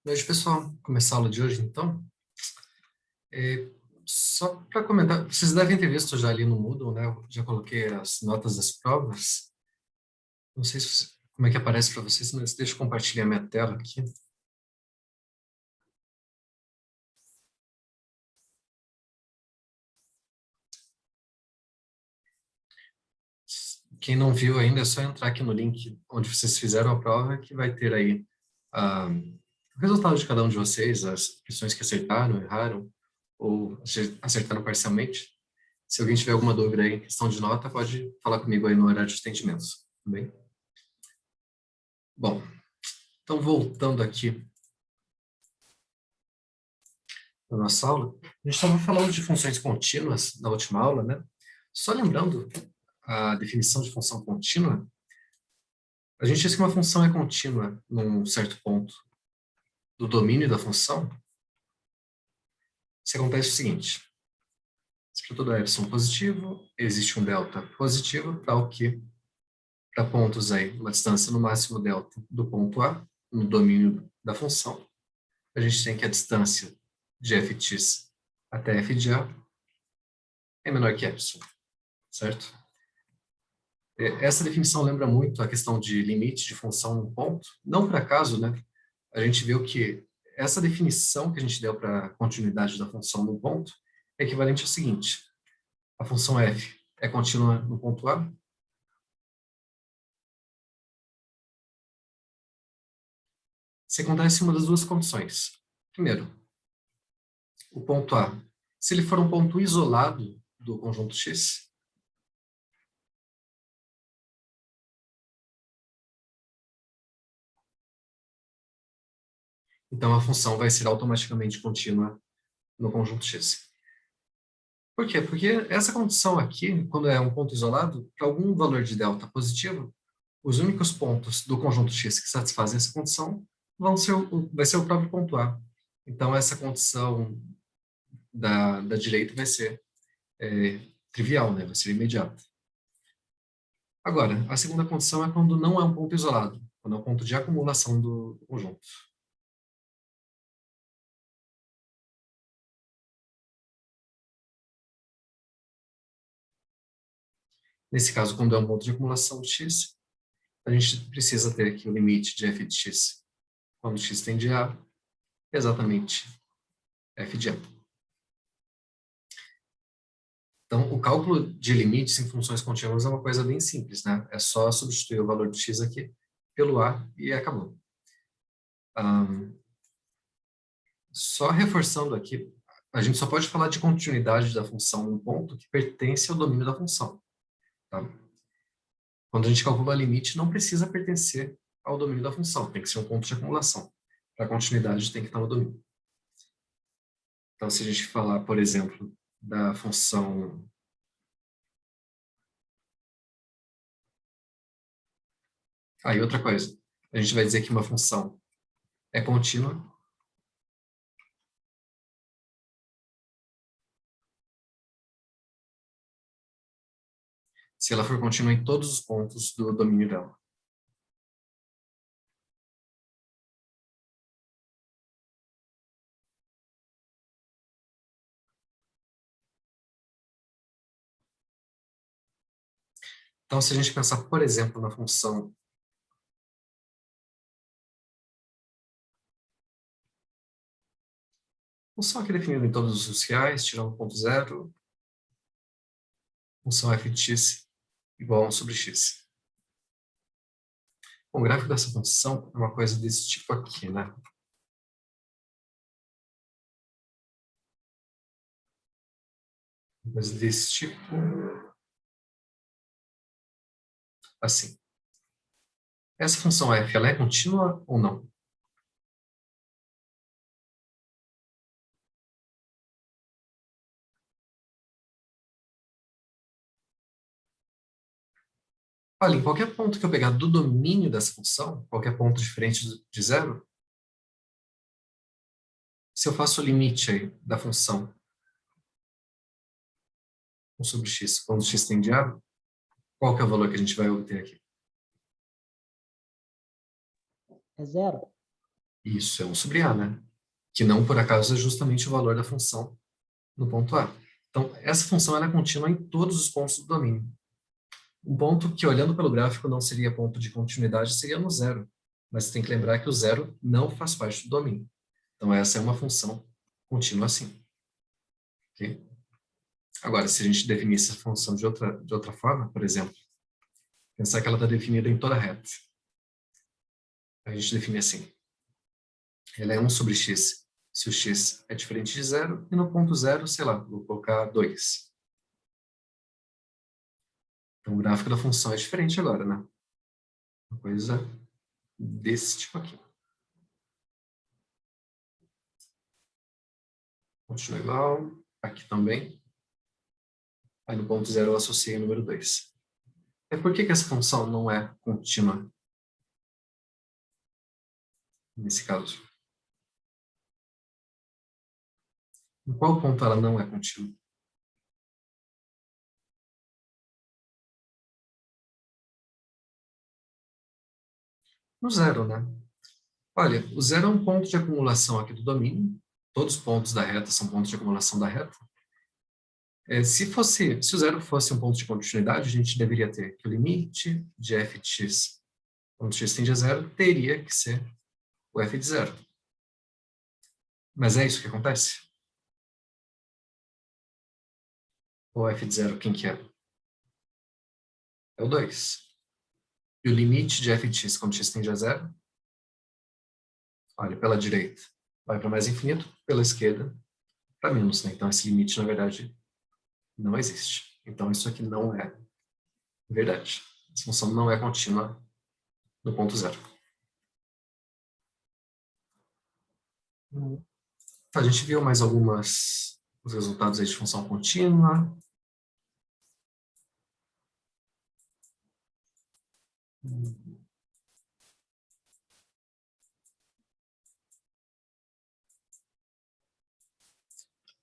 Boa noite, pessoal. Começar a aula de hoje, então. É, Só para comentar, vocês devem ter visto já ali no Moodle, né? Eu já coloquei as notas das provas. Não sei como é que aparece para vocês, mas deixa eu compartilhar minha tela aqui. Quem não viu ainda, é só entrar aqui no link onde vocês fizeram a prova, que vai ter aí o resultado de cada um de vocês, as questões que acertaram, erraram, ou acertaram parcialmente. Se alguém tiver alguma dúvida aí em questão de nota, pode falar comigo aí no horário de atendimentos, tudo bem? Bom, então voltando aqui na nossa aula, a gente estava falando de funções contínuas na última aula, né? Só lembrando a definição de função contínua, a gente diz que uma função é contínua num certo ponto do domínio da função, se acontece o seguinte: se para todo epsilon positivo, existe um delta positivo, tal que para pontos aí, uma distância no máximo delta do ponto A, no domínio da função, a gente tem que a distância de fx até f de A é menor que epsilon, certo? Essa definição lembra muito a questão de limite de função num ponto. Não por acaso, né? A gente viu que essa definição que a gente deu para a continuidade da função num ponto é equivalente ao seguinte: a função f é contínua no ponto A se acontece uma das duas condições. Primeiro, o ponto A, se ele for um ponto isolado do conjunto X, então a função vai ser automaticamente contínua no conjunto X. Por quê? Porque essa condição aqui, quando é um ponto isolado, para algum valor de delta positivo, os únicos pontos do conjunto X que satisfazem essa condição vai ser o próprio ponto A. Então, essa condição da direita vai ser trivial, né? Vai ser imediata. Agora, a segunda condição é quando não é um ponto isolado, quando é um ponto de acumulação do conjunto. Nesse caso, quando é um ponto de acumulação de x, a gente precisa ter aqui o limite de f de x quando x tende a exatamente f de a. Então, o cálculo de limites em funções contínuas é uma coisa bem simples, né? É só substituir o valor de x aqui pelo a e acabou. Só reforçando aqui, a gente só pode falar de continuidade da função num ponto que pertence ao domínio da função. Tá? Quando a gente calcula limite, não precisa pertencer ao domínio da função, tem que ser um ponto de acumulação. Para continuidade, tem que estar no domínio. Então, se a gente falar, por exemplo, da função e outra coisa, a gente vai dizer que uma função é contínua se ela for contínua em todos os pontos do domínio dela. Então, se a gente pensar, por exemplo, na função aqui definida em todos os reais, tirando o ponto zero, função f de x igual a 1 sobre x. Bom, o gráfico dessa função é uma coisa desse tipo aqui, né? Uma coisa desse tipo, assim. Essa função f, ela é contínua ou não? Olha, em qualquer ponto que eu pegar do domínio dessa função, qualquer ponto diferente de zero, se eu faço o limite aí da função 1 sobre x, quando x tende a, qual que é o valor que a gente vai obter aqui? É zero. Isso é 1 sobre A, né? Que não, por acaso, é justamente o valor da função no ponto A. Então, essa função ela é contínua em todos os pontos do domínio. Um ponto que, olhando pelo gráfico, não seria ponto de continuidade, seria no zero. Mas você tem que lembrar que o zero não faz parte do domínio. Então, essa é uma função contínua assim. Okay? Agora, se a gente definisse essa função de outra forma, por exemplo, pensar que ela está definida em toda reta. A gente define assim. Ela é 1 sobre x, se o x é diferente de zero, e no ponto zero, sei lá, vou colocar 2. Então, o gráfico da função é diferente agora, né? Uma coisa desse tipo aqui. Continua igual, aqui também. Aí no ponto zero eu associei o número 2. E por que essa função não é contínua nesse caso? Em qual ponto ela não é contínua? No zero, né? Olha, o zero é um ponto de acumulação aqui do domínio. Todos os pontos da reta são pontos de acumulação da reta. Se o zero fosse um ponto de continuidade, a gente deveria ter que o limite de f de x, quando x tende a zero, teria que ser o f de zero. Mas é isso que acontece? O f de zero, quem que é? É o 2. E o limite de f de x quando x tende a zero, olha, pela direita, vai para mais infinito, pela esquerda, para menos, né? Então, esse limite, na verdade, não existe. Então, isso aqui não é verdade. Essa função não é contínua no ponto zero. A gente viu mais os resultados aí de função contínua.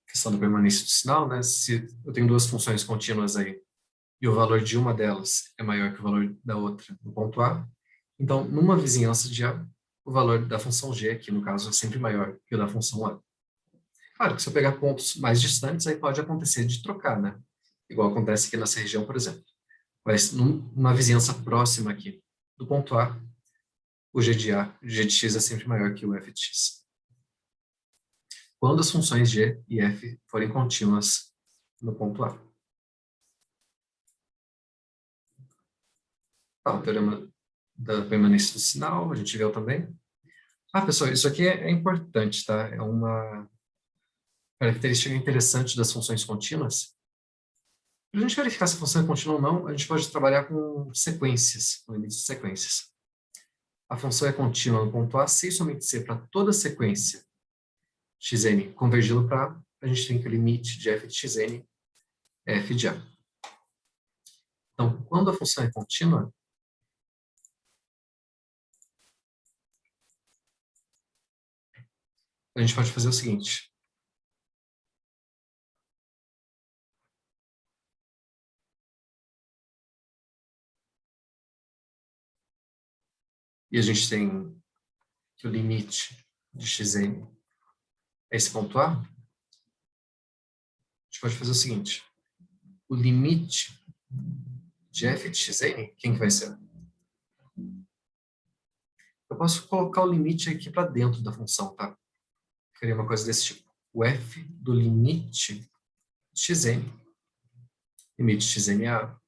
Questão da permanência do sinal, né? Se eu tenho duas funções contínuas aí e o valor de uma delas é maior que o valor da outra no ponto A, então, numa vizinhança de A, o valor da função G, que no caso é sempre maior que o da função A. Claro que se eu pegar pontos mais distantes, aí pode acontecer de trocar, né? Igual acontece aqui nessa região, por exemplo. Mas numa vizinhança próxima aqui do ponto A, o G de A, G de X é sempre maior que o F de X. Quando as funções G e F forem contínuas no ponto A. Tá, o teorema da permanência do sinal, a gente viu também. Ah, pessoal, isso aqui é importante, tá? É uma característica interessante das funções contínuas. Para a gente verificar se a função é contínua ou não, a gente pode trabalhar com sequências, com limites de sequências. A função é contínua no ponto A, se e somente se para toda sequência xn convergindo para A, a gente tem que o limite de f de xn é f de A. Então, quando a função é contínua, a gente pode fazer o seguinte. E a gente tem que o limite de xn é esse ponto A. A gente pode fazer o seguinte. O limite de f de xn, quem que vai ser? Eu posso colocar o limite aqui para dentro da função, tá? Seria uma coisa desse tipo. O f do limite de xn, limite de xn é A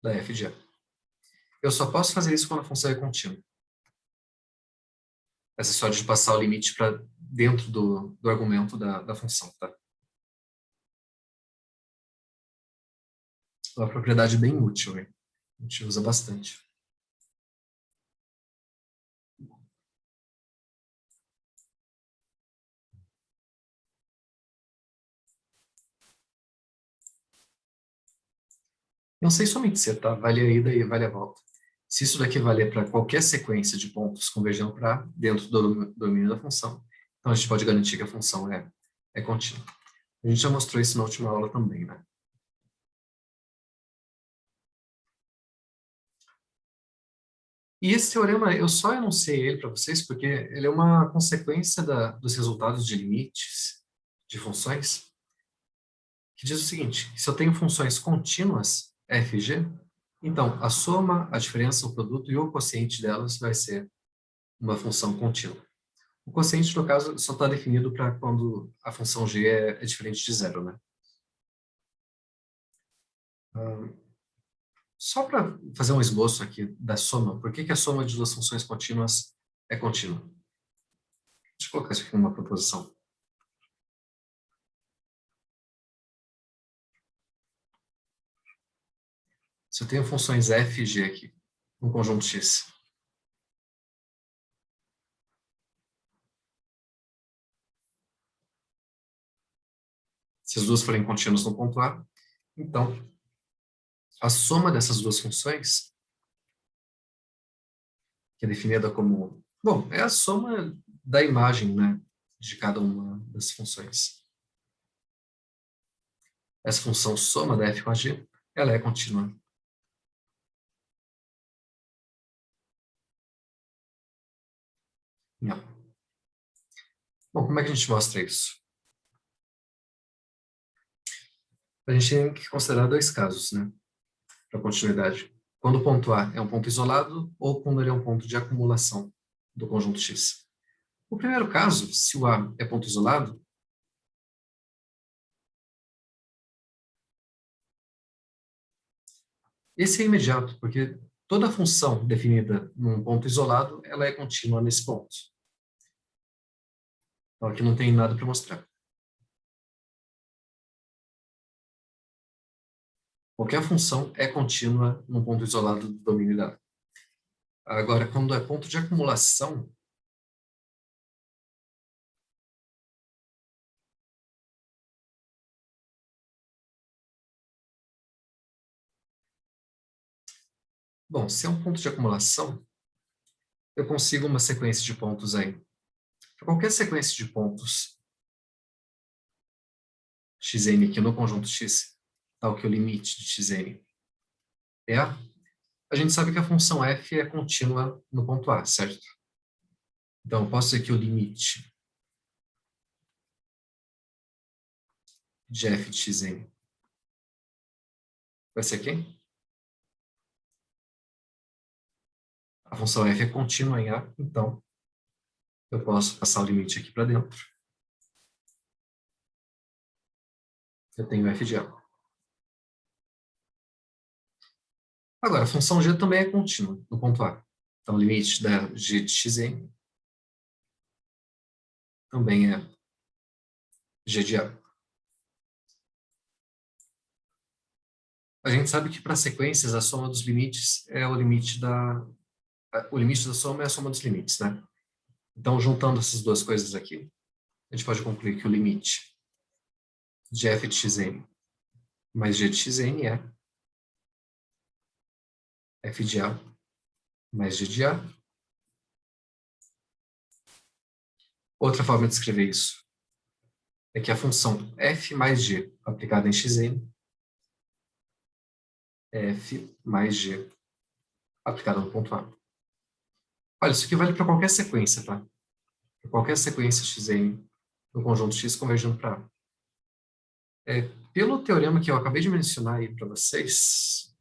da f de A. Eu só posso fazer isso quando a função é contínua. Essa história de passar o limite para dentro do argumento da função, tá? É uma propriedade bem útil, hein? A gente usa bastante. Não sei somente se, tá? Vale a ida e vale a volta. Se isso daqui valer para qualquer sequência de pontos convergindo para dentro do domínio da função, então a gente pode garantir que a função é contínua. A gente já mostrou isso na última aula também, né? E esse teorema, eu só enunciei ele para vocês porque ele é uma consequência dos resultados de limites de funções, que diz o seguinte: se eu tenho funções contínuas, f e g, então a soma, a diferença, o produto e o quociente delas vai ser uma função contínua. O quociente, no caso, só está definido para quando a função g é diferente de zero, né? Só para fazer um esboço aqui da soma, por que que a soma de duas funções contínuas é contínua? Deixa eu colocar isso aqui numa proposição. Se eu tenho funções f e g aqui, um conjunto x, se as duas forem contínuas no ponto A, então a soma dessas duas funções, que é definida como... Bom, é a soma da imagem, né, de cada uma das funções. Essa função soma da f com a g, ela é contínua. Não. Bom, como é que a gente mostra isso? A gente tem que considerar dois casos, né, para continuidade. Quando o ponto A é um ponto isolado ou quando ele é um ponto de acumulação do conjunto X. O primeiro caso, se o A é ponto isolado, esse é imediato, porque toda função definida num ponto isolado, ela é contínua nesse ponto. Então, aqui não tem nada para mostrar. Qualquer função é contínua num ponto isolado do domínio dela. Agora, quando é ponto de acumulação, bom, se é um ponto de acumulação, eu consigo uma sequência de pontos aí. Para qualquer sequência de pontos xn aqui no conjunto x, tal que o limite de xn é a gente sabe que a função f é contínua no ponto A, certo? Então, eu posso dizer que o limite de f de xn vai ser quem? A função f é contínua em A, então eu posso passar o limite aqui para dentro. Eu tenho f de A. Agora, a função g também é contínua no ponto A. Então, o limite da g de xn também é g de A. A gente sabe que para sequências a soma dos limites é o limite da... O limite da soma é a soma dos limites, né? Então, juntando essas duas coisas aqui, a gente pode concluir que o limite de f de xn mais g de xn é f de A mais g de A. Outra forma de escrever isso é que a função f mais g aplicada em xn é f mais g aplicada no ponto A. Olha, isso aqui vale para qualquer sequência, tá? Para qualquer sequência xn no conjunto x convergindo para A. Pelo teorema que eu acabei de mencionar aí para vocês,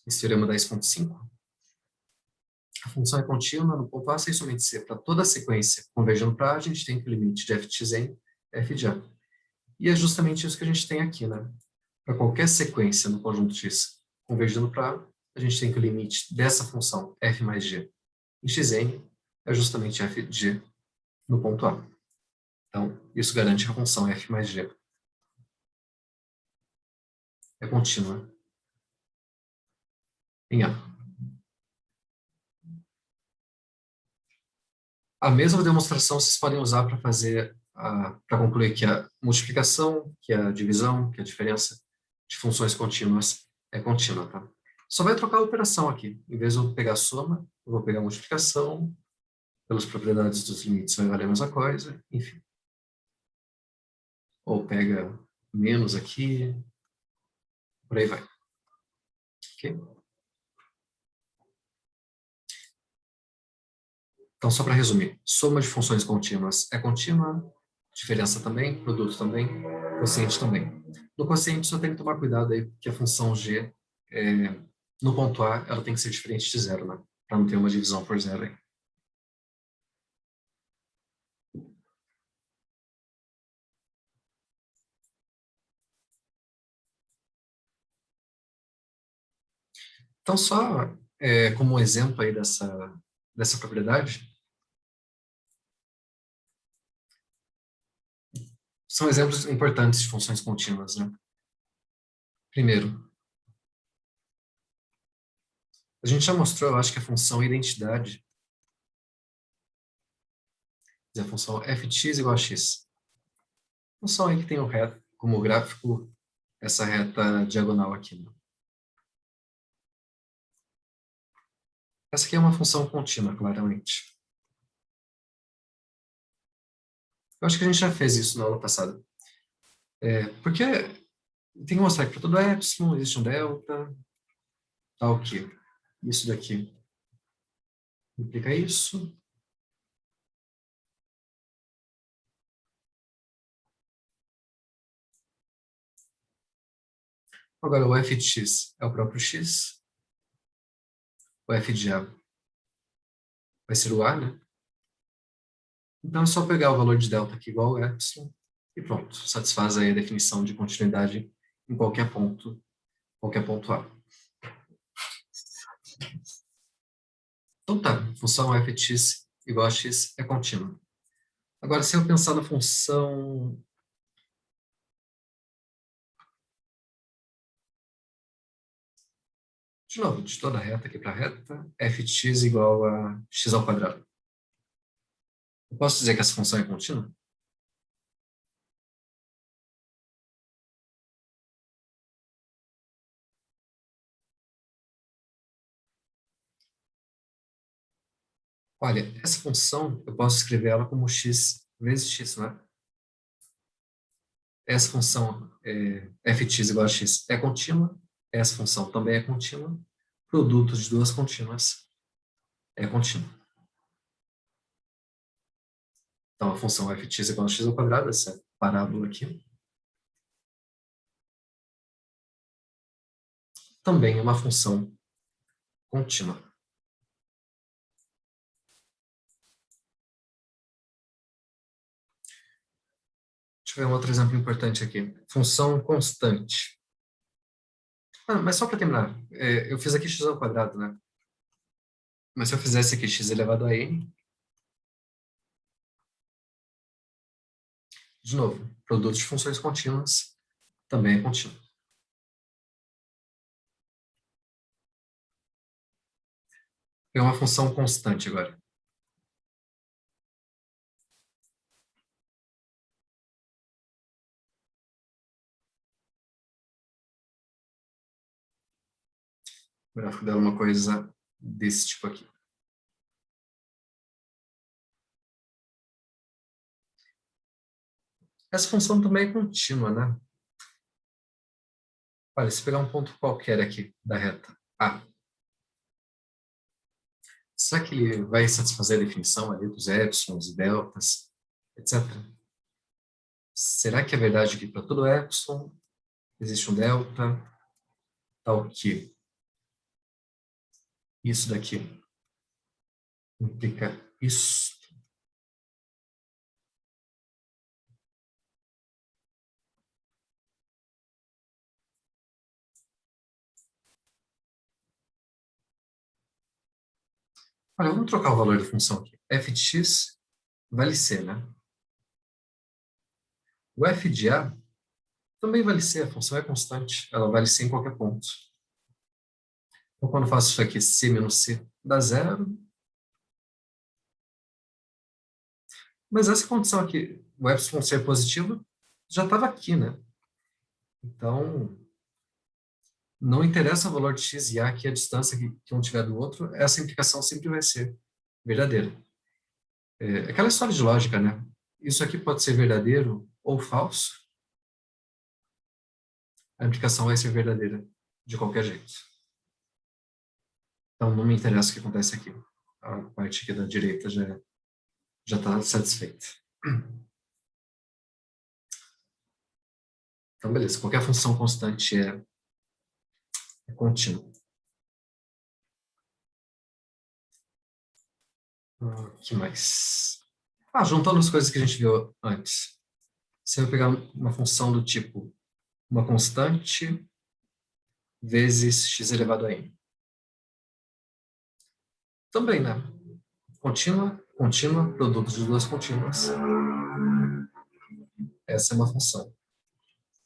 esse teorema 10.5, a função é contínua no ponto A sem somente C. Para toda a sequência convergindo para A, a gente tem que o limite de f de xn é f de A. E é justamente isso que a gente tem aqui, né? Para qualquer sequência no conjunto x convergindo para A, a gente tem que o limite dessa função f mais g em xn é justamente f de g no ponto A. Então, isso garante que a função f mais g é contínua em A. A mesma demonstração vocês podem usar para fazer, para concluir que a multiplicação, que a divisão, que a diferença de funções contínuas é contínua, tá? Só vai trocar a operação aqui. Em vez de eu pegar a soma, eu vou pegar a multiplicação, pelas propriedades dos limites vai valer a mesma coisa, enfim. ou pega menos aqui, por aí vai. Ok? Então, só para resumir, soma de funções contínuas é contínua, diferença também, produto também, quociente também. No quociente, só tem que tomar cuidado aí, que a função g, no ponto A, ela tem que ser diferente de zero, né? Para não ter uma divisão por zero aí. Então, só como um exemplo aí dessa propriedade, são exemplos importantes de funções contínuas, né? Primeiro, a gente já mostrou, eu acho que a função identidade, a função fx igual a x. Função aí que tem o reto, como gráfico, essa reta diagonal aqui, né? Essa aqui é uma função contínua, claramente. Eu acho que a gente já fez isso na aula passada. Porque tem que mostrar que para todo epsilon existe um delta, tal que isso daqui implica isso. Agora, o f de x é o próprio x, o f de a vai ser o a, né? Então é só pegar o valor de delta aqui igual a epsilon e pronto, satisfaz aí a definição de continuidade em qualquer ponto A. Então tá, função f de x igual a x é contínua. Agora, se eu pensar na função... De novo, de toda reta aqui para reta, f de x igual a x ao quadrado. Eu posso dizer que essa função é contínua? Olha, essa função, eu posso escrever ela como x vezes x, né? Essa função f de x igual a x é contínua, essa função também é contínua, produto de duas contínuas é contínuo. Então, a função f de x igual a x ao quadrado, essa parábola aqui, também é uma função contínua. Deixa eu ver um outro exemplo importante aqui. Função constante. Mas só para terminar, eu fiz aqui x ao quadrado, né? Mas se eu fizesse aqui x elevado a n, de novo, produto de funções contínuas também é contínuo. É uma função constante agora. O gráfico dela é uma coisa desse tipo aqui. Essa função também é contínua, né? Olha, se pegar um ponto qualquer aqui da reta A, será que ele vai satisfazer a definição ali dos épsilons e deltas, etc? Será que é verdade que para todo épsilon existe um delta, tal que isso daqui implica isso? Olha, vamos trocar o valor da função aqui. f de x vale c, né? O f de a também vale c, a função é constante, ela vale c em qualquer ponto. Então, quando eu faço isso aqui, c menos c dá zero. Mas essa condição aqui, o epsilon ser positivo, já estava aqui, né? Então, não interessa o valor de x e a, que a distância que um tiver do outro, essa implicação sempre vai ser verdadeira. É aquela história de lógica, né? Isso aqui pode ser verdadeiro ou falso, a implicação vai ser verdadeira de qualquer jeito. Então, não me interessa o que acontece aqui. A parte aqui da direita já está satisfeita. Então, beleza. Qualquer função constante é contínua. O que mais? Juntando as coisas que a gente viu antes. Você vai pegar uma função do tipo uma constante vezes x elevado a n. Também, né? Contínua, contínua, produto de duas contínuas. Essa é uma função.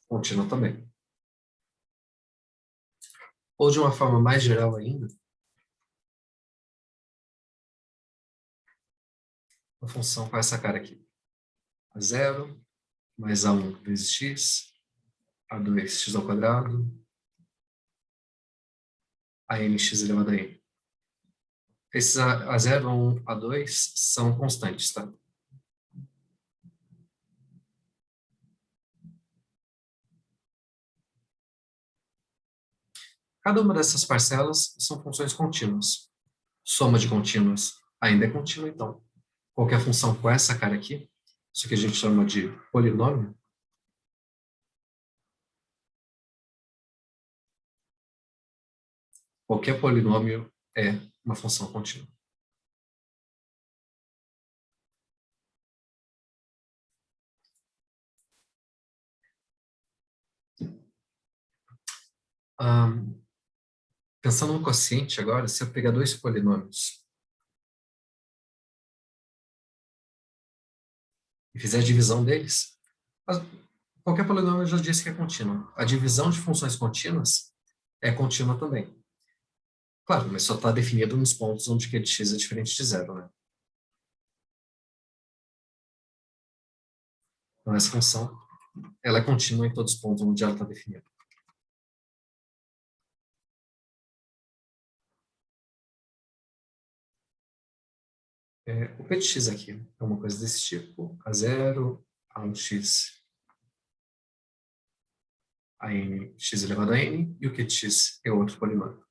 Contínua também. Ou de uma forma mais geral ainda, uma função com essa cara aqui. A0 mais A1 vezes x, A2 x ao quadrado, a n x elevado a n. Esses A0, A1, A2 são constantes, tá? Cada uma dessas parcelas são funções contínuas. Soma de contínuas ainda é contínua, então. Qualquer função com essa cara aqui, isso que a gente chama de polinômio, qualquer polinômio é uma função contínua. Pensando no quociente agora, se eu pegar dois polinômios e fizer a divisão deles, qualquer polinômio eu já disse que é contínuo. A divisão de funções contínuas é contínua também. Claro, mas só está definido nos pontos onde q de x é diferente de zero, né? Então, essa função, ela é contínua em todos os pontos onde ela está definida. O p de x aqui é uma coisa desse tipo, A0, A1x, a n x elevado a n, e o q de x é outro polinômio.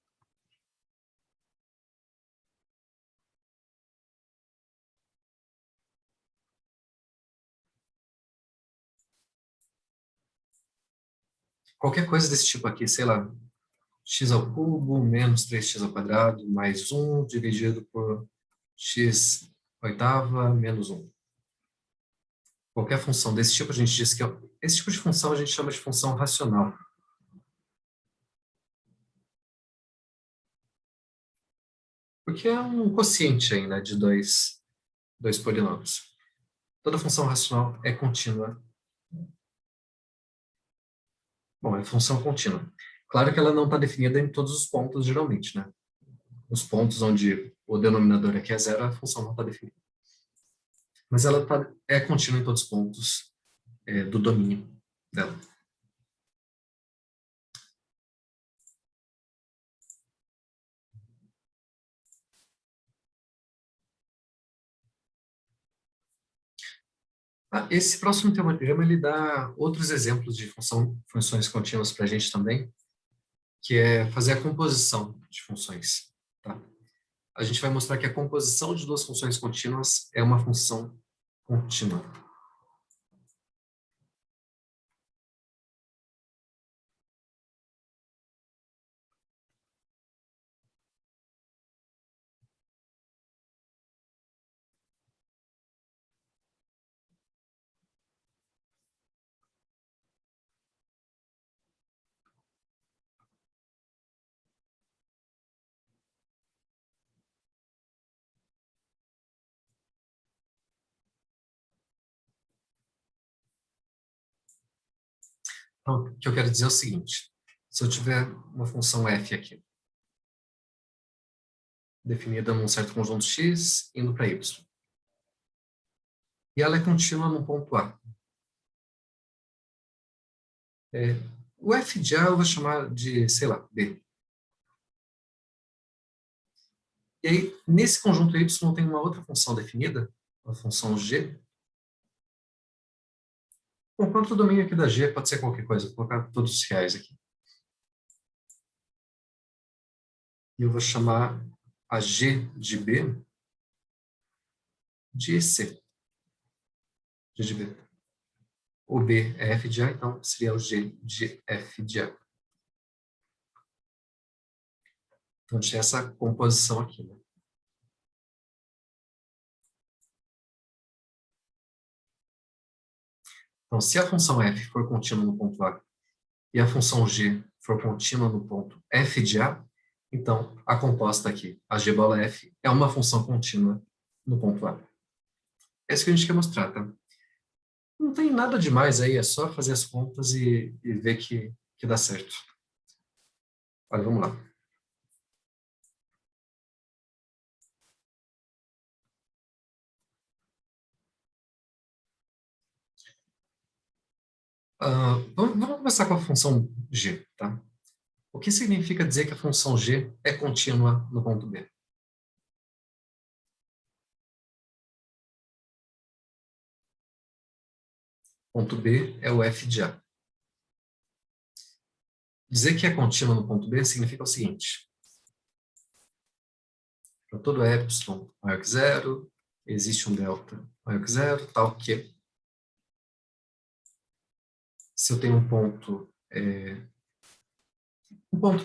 Qualquer coisa desse tipo aqui, sei lá, x ao cubo menos 3x ao quadrado mais 1 dividido por x oitava menos 1. Qualquer função desse tipo, a gente diz que esse tipo de função a gente chama de função racional. Porque é um quociente aí, né, de dois polinômios. Toda função racional é contínua. Bom, é função contínua. Claro que ela não está definida em todos os pontos, geralmente, né? Os pontos onde o denominador aqui é zero, a função não está definida. Mas ela é contínua em todos os pontos do domínio dela. Esse próximo teorema ele dá outros exemplos de funções contínuas para a gente também, que é fazer a composição de funções. Tá? A gente vai mostrar que a composição de duas funções contínuas é uma função contínua. Então, o que eu quero dizer é o seguinte: se eu tiver uma função f aqui, definida num certo conjunto x, indo para y, e ela é contínua no ponto A. O f de A eu vou chamar de, sei lá, B. E aí, nesse conjunto y tem uma outra função definida, a função g, Bom, quanto o domínio aqui da G pode ser qualquer coisa, vou colocar todos os reais aqui. E eu vou chamar a G de B de C. G de B. O B é F de A, então seria o G de F de A. Então, a gente tem essa composição aqui, né? Então, se a função f for contínua no ponto A e a função g for contínua no ponto f de A, então a composta aqui, a g bola f, é uma função contínua no ponto A. É isso que a gente quer mostrar, tá? Não tem nada demais aí, é só fazer as contas e ver que dá certo. Olha, vamos lá. Vamos começar com a função g, tá? O que significa dizer que a função g é contínua no ponto B? Ponto B é o f de A. Dizer que é contínua no ponto B significa o seguinte: para todo epsilon maior que zero, existe um delta maior que zero, tal que se eu tenho um ponto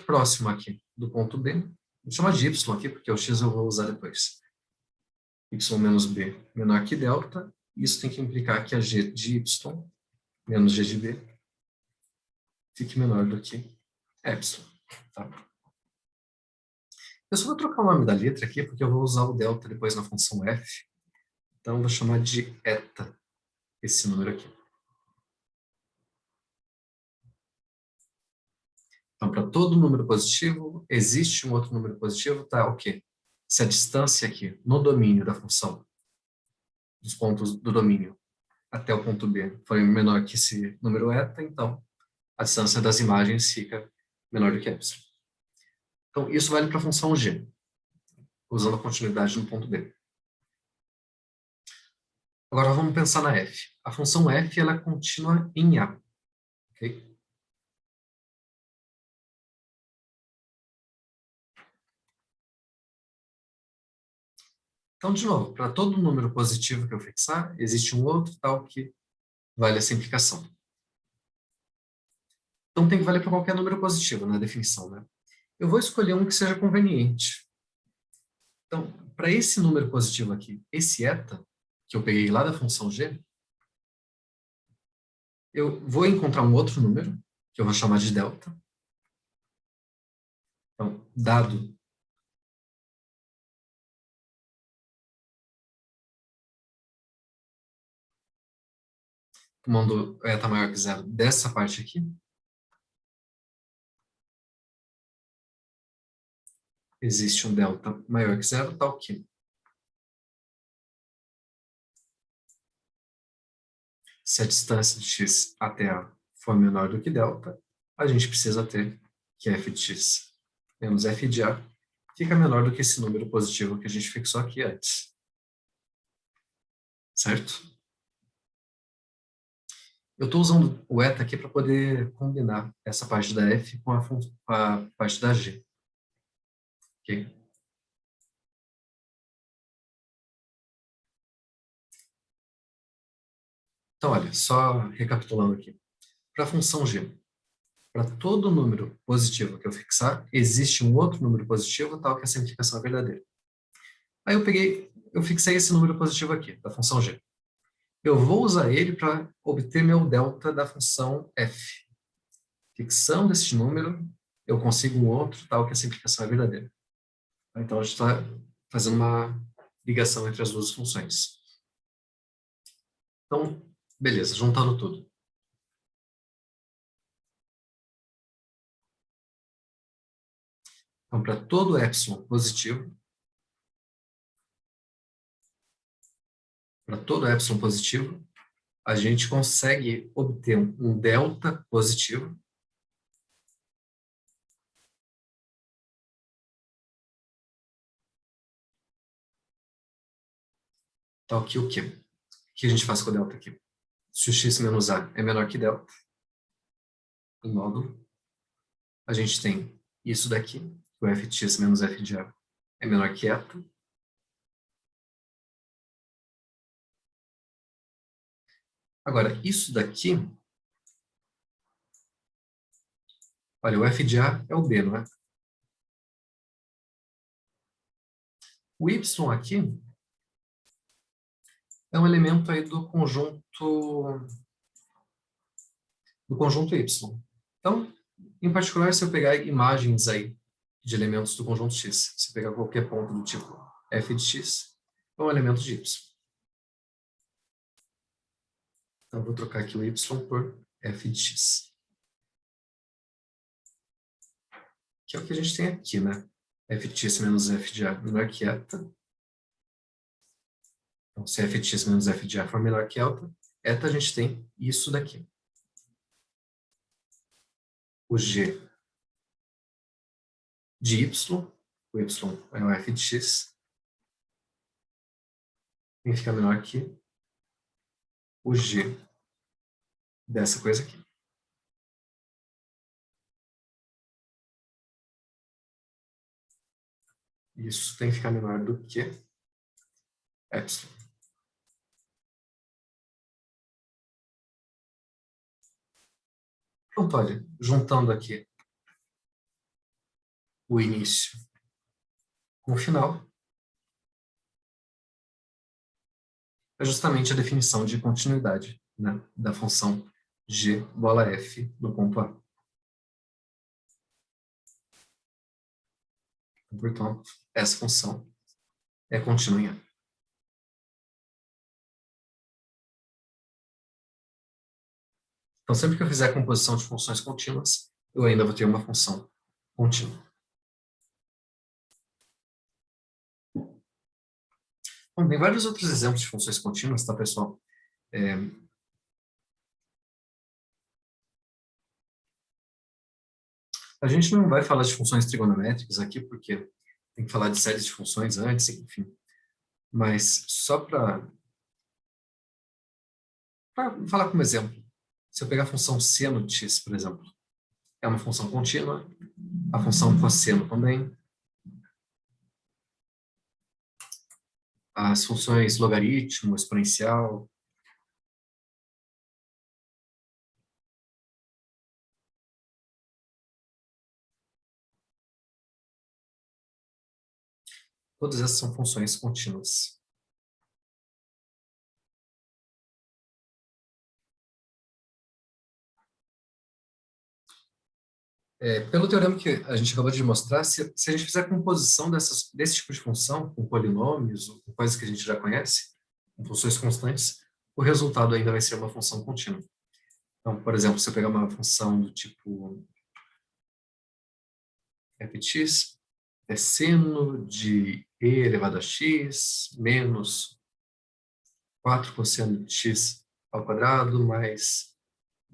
próximo aqui do ponto B, vou chamar de y aqui, porque o x eu vou usar depois. Y menos b menor que delta, isso tem que implicar que a g de y menos g de b fique menor do que epsilon. Tá? Eu só vou trocar o nome da letra aqui, porque eu vou usar o delta depois na função f. Então, eu vou chamar de eta esse número aqui. Então, para todo número positivo, existe um outro número positivo, tá? O quê? Se a distância aqui no domínio da função, dos pontos do domínio até o ponto B, for menor que esse número eta, então a distância das imagens fica menor do que epsilon. Então, isso vale para a função g, usando a continuidade no ponto B. Agora vamos pensar na f. A função f ela é contínua em A. Okay? Então, de novo, para todo número positivo que eu fixar, existe um outro tal que vale essa implicação. Então, tem que valer para qualquer número positivo na definição, né? Eu vou escolher um que seja conveniente. Então, para esse número positivo aqui, esse eta, que eu peguei lá da função g, eu vou encontrar um outro número, que eu vou chamar de delta. Então, dado tomando eta maior que zero dessa parte aqui, existe um delta maior que zero, tal que se a distância de x até A for menor do que delta, a gente precisa ter que f de x menos f de A fica menor do que esse número positivo que a gente fixou aqui antes. Certo? Eu estou usando o eta aqui para poder combinar essa parte da f com a parte da g. Ok? Então, olha, só recapitulando aqui. Para a função g, para todo número positivo que eu fixar, existe um outro número positivo, tal que essa implicação é verdadeira. Aí eu fixei esse número positivo aqui, da função g. Eu vou usar ele para obter meu delta da função f. Fixando este número, eu consigo um outro, tal que essa implicação é verdadeira. Então, a gente está fazendo uma ligação entre as duas funções. Então, beleza, juntando tudo. Então, para todo epsilon positivo, a gente consegue obter um delta positivo tal que o quê? O que a gente faz com o delta aqui? Se o x menos a é menor que delta, em módulo, a gente tem isso daqui, o f de x menos f de a é menor que eta. Agora, isso daqui, olha, o f de a é o b, não é? O y aqui é um elemento aí do conjunto y. Então, em particular, se eu pegar imagens aí de elementos do conjunto x, se eu pegar qualquer ponto do tipo f de x, é um elemento de y. Então, eu vou trocar aqui o y por f de x. Que é o que a gente tem aqui, né? F de x menos f de a menor que eta. Então, se f de x menos f de a for menor que eta, a gente tem isso daqui. O g de y, o y é o f de x, tem que ficar menor que o g dessa coisa aqui. Isso tem que ficar menor do que epsilon. Pronto, olha, juntando aqui o início com o final, é justamente a definição de continuidade, né, da função g bola f no ponto A. Portanto, essa função é contínua em A. Então, sempre que eu fizer a composição de funções contínuas, eu ainda vou ter uma função contínua. Bom, tem vários outros exemplos de funções contínuas, tá, pessoal? A gente não vai falar de funções trigonométricas aqui, porque tem que falar de séries de funções antes, enfim. Mas só para falar como exemplo, se eu pegar a função seno de x, por exemplo, é uma função contínua, a função cosseno também, as funções logaritmo, exponencial, todas essas são funções contínuas. Pelo teorema que a gente acabou de mostrar, se a gente fizer a composição desse tipo de função, com polinômios, ou com coisas que a gente já conhece, com funções constantes, o resultado ainda vai ser uma função contínua. Então, por exemplo, se eu pegar uma função do tipo f de x é seno de e elevado a x menos 4 cosseno de x ao quadrado mais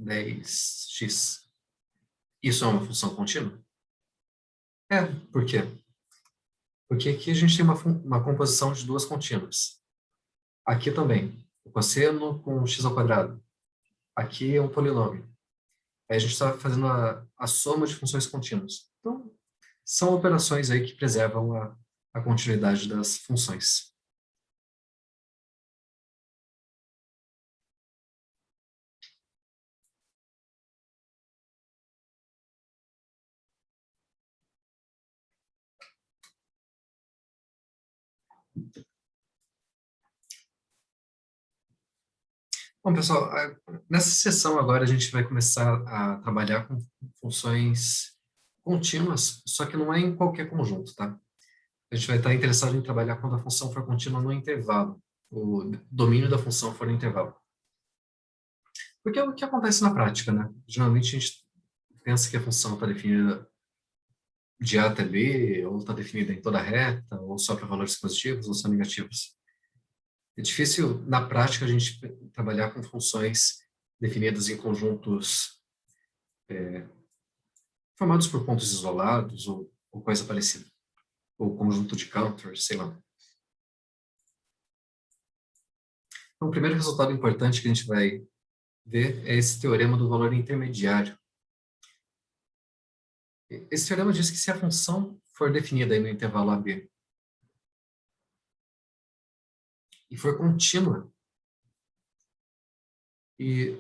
10x. Isso é uma função contínua? Por quê? Porque aqui a gente tem uma composição de duas contínuas. Aqui também, o cosseno com x ao quadrado. Aqui é um polinômio. Aí a gente está fazendo a soma de funções contínuas. Então, são operações aí que preservam a continuidade das funções. Bom, pessoal, nessa sessão agora a gente vai começar a trabalhar com funções contínuas, só que não é em qualquer conjunto, tá? A gente vai estar interessado em trabalhar quando a função for contínua no intervalo, o domínio da função for no intervalo. Porque é o que acontece na prática, né? Geralmente a gente pensa que a função está definida de A até B, ou está definida em toda a reta, ou só para valores positivos ou só negativos. É difícil, na prática, a gente trabalhar com funções definidas em conjuntos formados por pontos isolados ou coisa parecida. Ou conjunto de counters, sei lá. Então, o primeiro resultado importante que a gente vai ver é esse teorema do valor intermediário. Esse teorema diz que se a função for definida aí no intervalo AB e for contínua, e,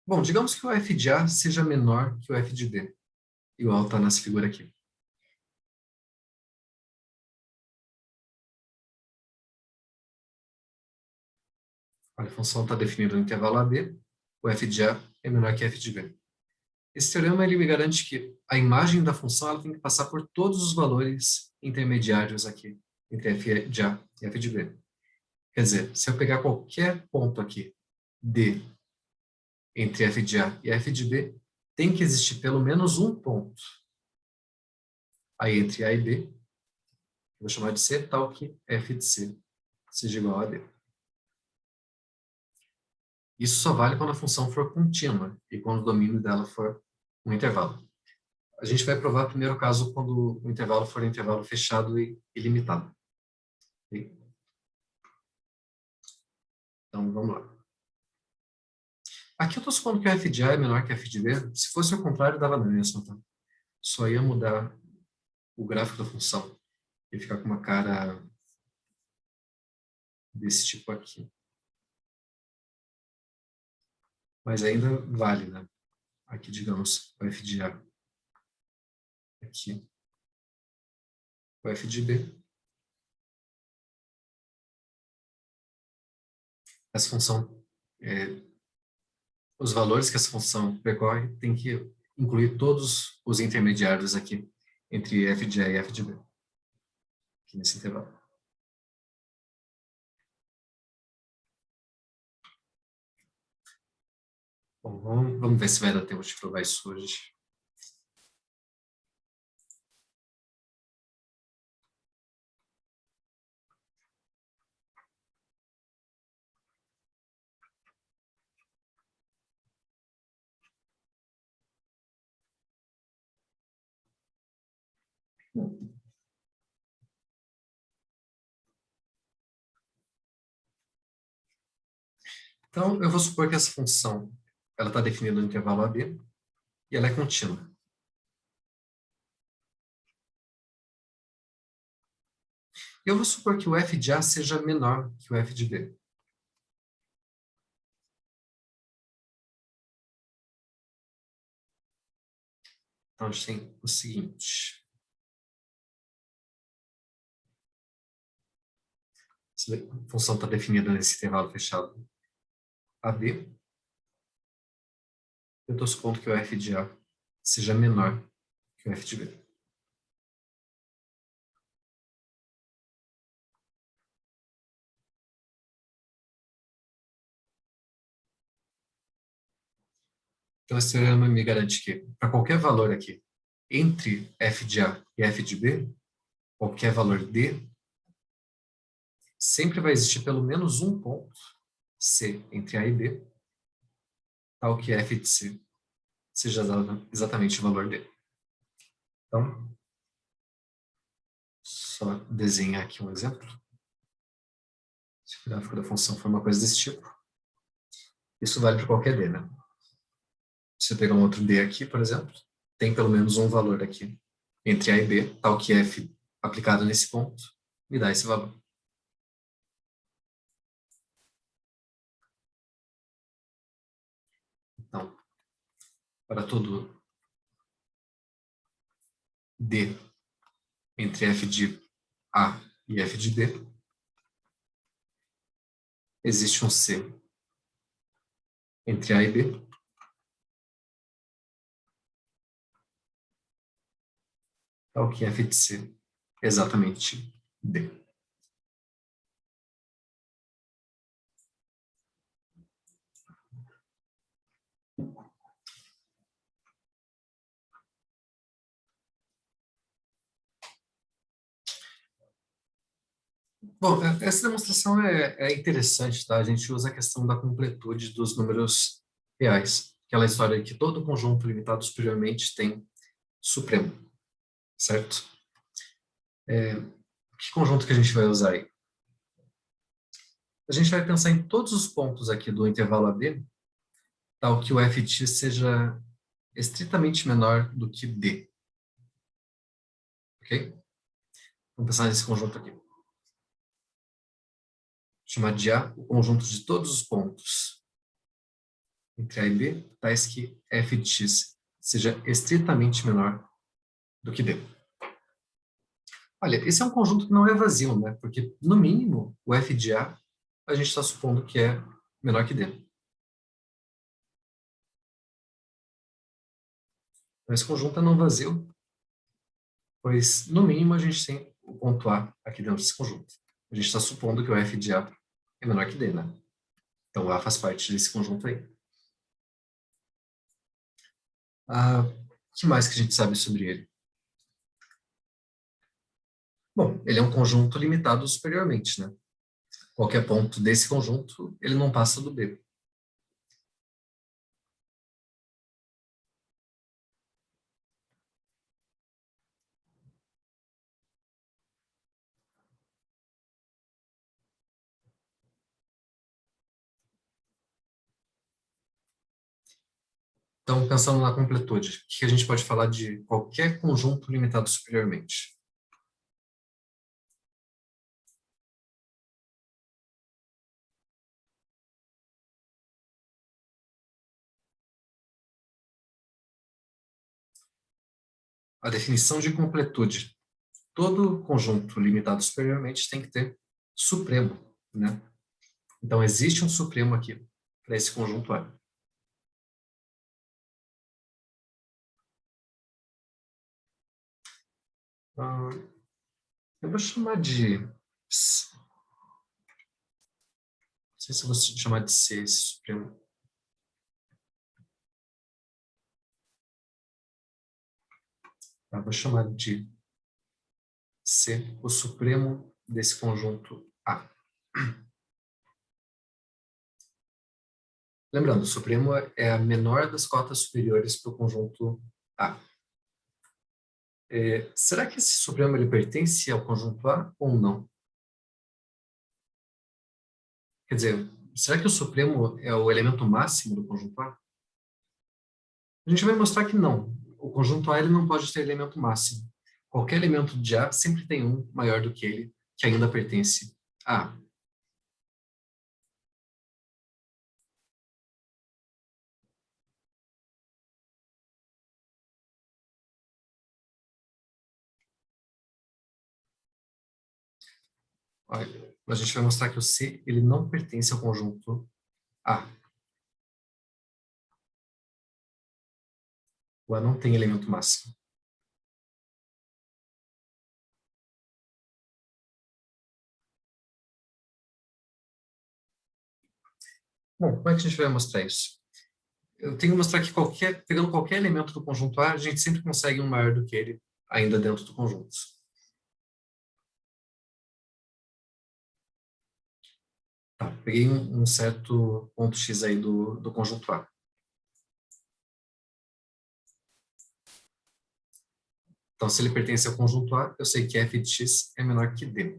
bom, digamos que o f de A seja menor que o f de B, igual está nessa figura aqui. Olha, a função está definida no intervalo AB, o f de A é menor que f de B. Esse teorema ele me garante que a imagem da função ela tem que passar por todos os valores intermediários aqui, entre f de A e f de B. Quer dizer, se eu pegar qualquer ponto aqui, D, entre f de A e f de B, tem que existir pelo menos um ponto aí entre A e B, que eu vou chamar de C, tal que f de C seja igual a D. Isso só vale quando a função for contínua e quando o domínio dela for um intervalo. A gente vai provar primeiro o caso quando o intervalo for um intervalo fechado e ilimitado. Então, vamos lá. Aqui eu estou supondo que o f de A é menor que f de B. Se fosse o contrário, dava na mesma, tá? Só ia mudar o gráfico da função. Ia ficar com uma cara desse tipo aqui. Mas ainda vale, né? Aqui, digamos, o f de A. Aqui. O f de B. Essa função, os valores que essa função percorre tem que incluir todos os intermediários aqui entre f de A e f de B. Aqui nesse intervalo. Bom, vamos ver se vai dar tempo de provar isso hoje. Então, eu vou supor que essa função ela está definida no intervalo AB e ela é contínua. Eu vou supor que o f de A seja menor que o f de B. Então, a gente tem o seguinte. A função está definida nesse intervalo fechado AB. Eu estou supondo que o f de A seja menor que o f de B. Então, esse teorema me garante que, para qualquer valor aqui, entre f de A e f de B, qualquer valor D, sempre vai existir pelo menos um ponto, C, entre A e B, tal que f de C seja exatamente o valor D. Então, só desenhar aqui um exemplo. Se o gráfico da função for uma coisa desse tipo, isso vale para qualquer D, né? Se eu pegar um outro D aqui, por exemplo, tem pelo menos um valor aqui, entre A e B, tal que f aplicado nesse ponto, me dá esse valor. Então, para todo D entre f de A e f de B, existe um C entre A e B, tal que f de C é exatamente D. Bom, essa demonstração é interessante, tá? A gente usa a questão da completude dos números reais. Aquela história de que todo conjunto limitado superiormente tem supremo, certo? Que conjunto que a gente vai usar aí? A gente vai pensar em todos os pontos aqui do intervalo AB tal que o f de x seja estritamente menor do que d. Ok? Vamos pensar nesse conjunto aqui. Vou chamar de A o conjunto de todos os pontos entre A e B, tais que f de x seja estritamente menor do que d. Olha, esse é um conjunto que não é vazio, né? Porque, no mínimo, o f de a gente está supondo que é menor que d. Então, esse conjunto é não vazio, pois, no mínimo, a gente tem o ponto A aqui dentro desse conjunto. A gente está supondo que o f de A é menor que D, né? Então, A faz parte desse conjunto aí. O que mais que a gente sabe sobre ele? Bom, ele é um conjunto limitado superiormente, né? Qualquer ponto desse conjunto, ele não passa do B. Então, pensando na completude, o que a gente pode falar de qualquer conjunto limitado superiormente? A definição de completude. Todo conjunto limitado superiormente tem que ter supremo, né? Então, existe um supremo aqui para esse conjunto A. Ah, eu vou chamar de... Não sei se eu vou chamar de C esse supremo. Tá, vou chamar de C o supremo desse conjunto A. Lembrando, o supremo é a menor das cotas superiores para o conjunto A. Será que esse supremo ele pertence ao conjunto A ou não? Quer dizer, será que o supremo é o elemento máximo do conjunto A? A gente vai mostrar que não. O conjunto A ele não pode ter elemento máximo. Qualquer elemento de A sempre tem um maior do que ele, que ainda pertence a A. Olha, a gente vai mostrar que o C ele não pertence ao conjunto A. O A não tem elemento máximo. Bom, como é que a gente vai mostrar isso? Eu tenho que mostrar que pegando qualquer elemento do conjunto A, a gente sempre consegue um maior do que ele ainda dentro do conjunto. Tá, peguei um certo ponto X aí do conjunto A. Então, se ele pertence ao conjunto A, eu sei que f de x é menor que d.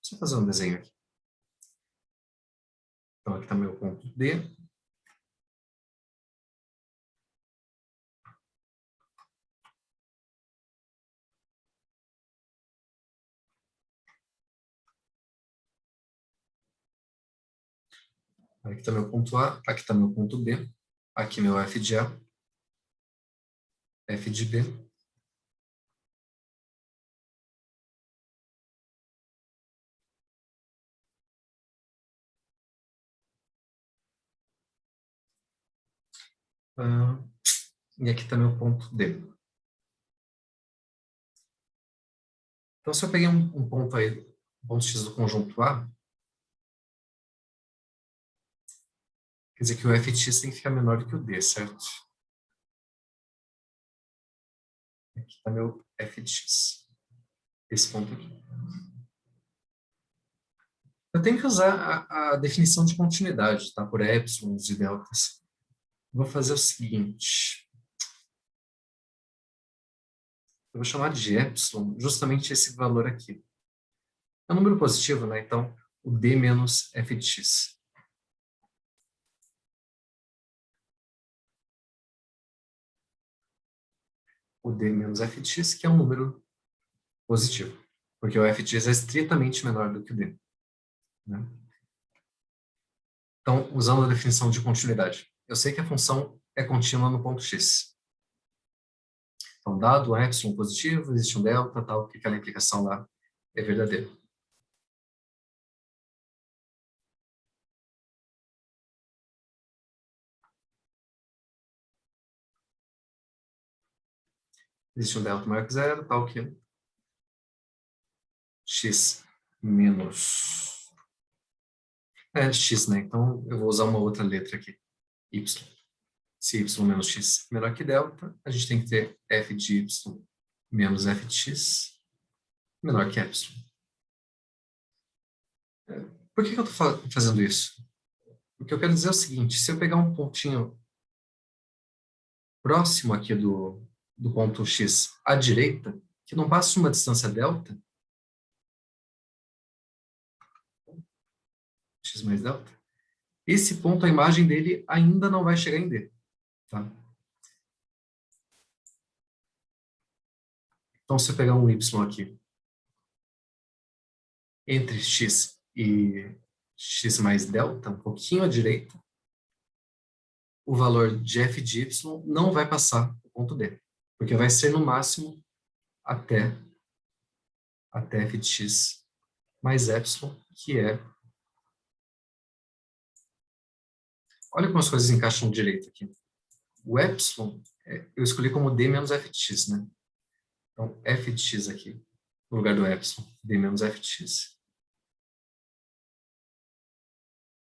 Deixa eu fazer um desenho aqui. Então, aqui está meu ponto D. Aqui está meu ponto A. Aqui está meu ponto B. Aqui meu f de A. F de B. Ah, e aqui está meu ponto D. Então, se eu peguei um ponto aí, um ponto X do conjunto A, quer dizer que o f de x tem que ficar menor do que o D, certo? Aqui está meu f de x. Esse ponto aqui. Eu tenho que usar a definição de continuidade, tá? Por épsilons e deltas. Vou fazer o seguinte. Eu vou chamar de epsilon justamente esse valor aqui. É um número positivo, né? Então, o D menos f de x. O D menos f de x, que é um número positivo. Porque o f de x é estritamente menor do que o D. Né? Então, usando a definição de continuidade, eu sei que a função é contínua no ponto x. Então, dado um epsilon positivo, existe um delta, tal, que aquela implicação lá é verdadeira. Existe um delta maior que zero, tal que x menos... É x, né? Então, eu vou usar uma outra letra aqui, y. Se y menos x é menor que delta, a gente tem que ter f de y menos f de x menor que epsilon. Por que eu estou fazendo isso? O que eu quero dizer é o seguinte, se eu pegar um pontinho próximo aqui do ponto x à direita, que não passa uma distância delta, x mais delta, esse ponto, a imagem dele ainda não vai chegar em D. Tá? Então, se eu pegar um y aqui, entre x e x mais delta, um pouquinho à direita, o valor de f de y não vai passar o ponto D, porque vai ser no máximo até f de x mais epsilon, que é... Olha como as coisas encaixam direito aqui. O epsilon, eu escolhi como D menos f de x, né? Então, f de x aqui, no lugar do epsilon, D menos f de x.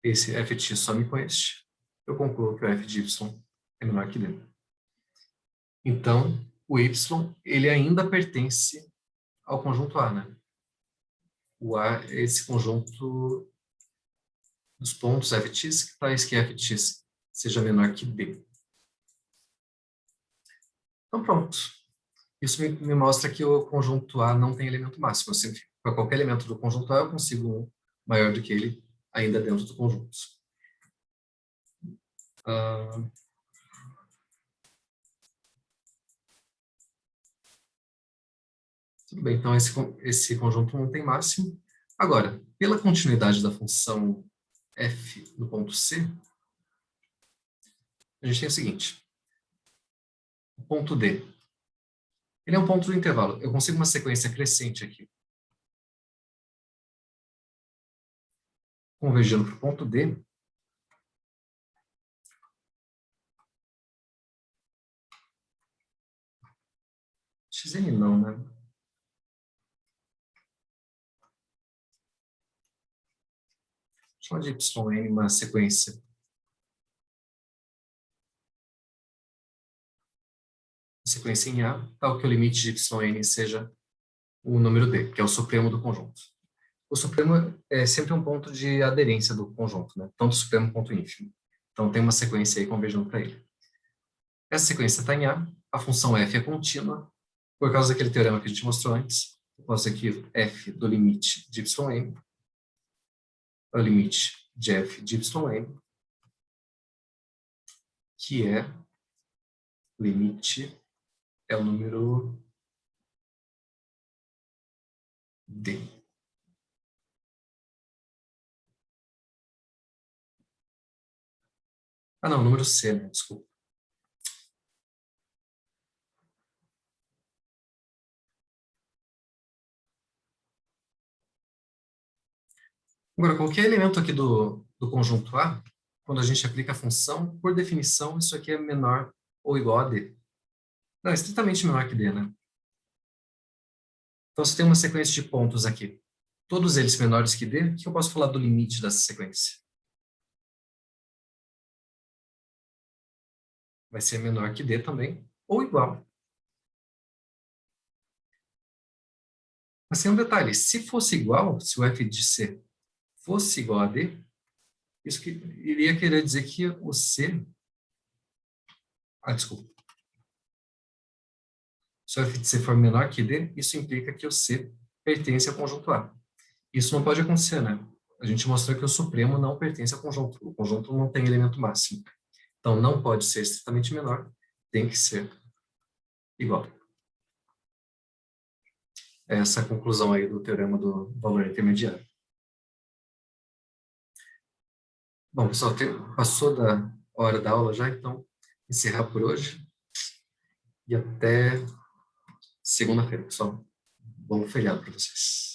Esse f de x some com este. Eu concluo que o f de y é menor que D. Então, o y, ele ainda pertence ao conjunto A, né? O A é esse conjunto dos pontos f de x que faz que f de x seja menor que D. Então, pronto. Isso me mostra que o conjunto A não tem elemento máximo. Para qualquer elemento do conjunto A, eu consigo um maior do que ele ainda dentro do conjunto. Tudo bem, então esse conjunto não tem máximo. Agora, pela continuidade da função f do ponto C, a gente tem o seguinte. O ponto D, ele é um ponto do intervalo. Eu consigo uma sequência crescente aqui. Convergindo para o ponto D, xn não, né? Chama de yn uma sequência. Sequência em A, tal que o limite de yn seja o número D, que é o supremo do conjunto. O supremo é sempre um ponto de aderência do conjunto, né? Tanto supremo quanto ínfimo. Então tem uma sequência aí convergindo para ele. Essa sequência está em a função f é contínua, por causa daquele teorema que a gente mostrou antes. Eu posso aqui f do limite de yn é o limite de f de yn, que é limite, é o número D. Ah, não, número C, né? Desculpa. Agora, qualquer elemento aqui do conjunto A, quando a gente aplica a função, por definição, isso aqui é menor ou igual a D. Não, é estritamente menor que D, né? Então, se tem uma sequência de pontos aqui, todos eles menores que D, o que eu posso falar do limite dessa sequência? Vai ser menor que D também, ou igual. Mas tem um detalhe, se fosse igual, se o f de C fosse igual a D, isso que iria querer dizer que o C... Ah, desculpa. Se o f de C for menor que D, isso implica que o C pertence ao conjunto A. Isso não pode acontecer, né? A gente mostrou que o supremo não pertence ao conjunto. O conjunto não tem elemento máximo. Então, não pode ser estritamente menor, tem que ser igual. Essa é a conclusão aí do teorema do valor intermediário. Bom, pessoal, passou da hora da aula já, então encerrar por hoje e até segunda-feira, pessoal. Bom feriado para vocês.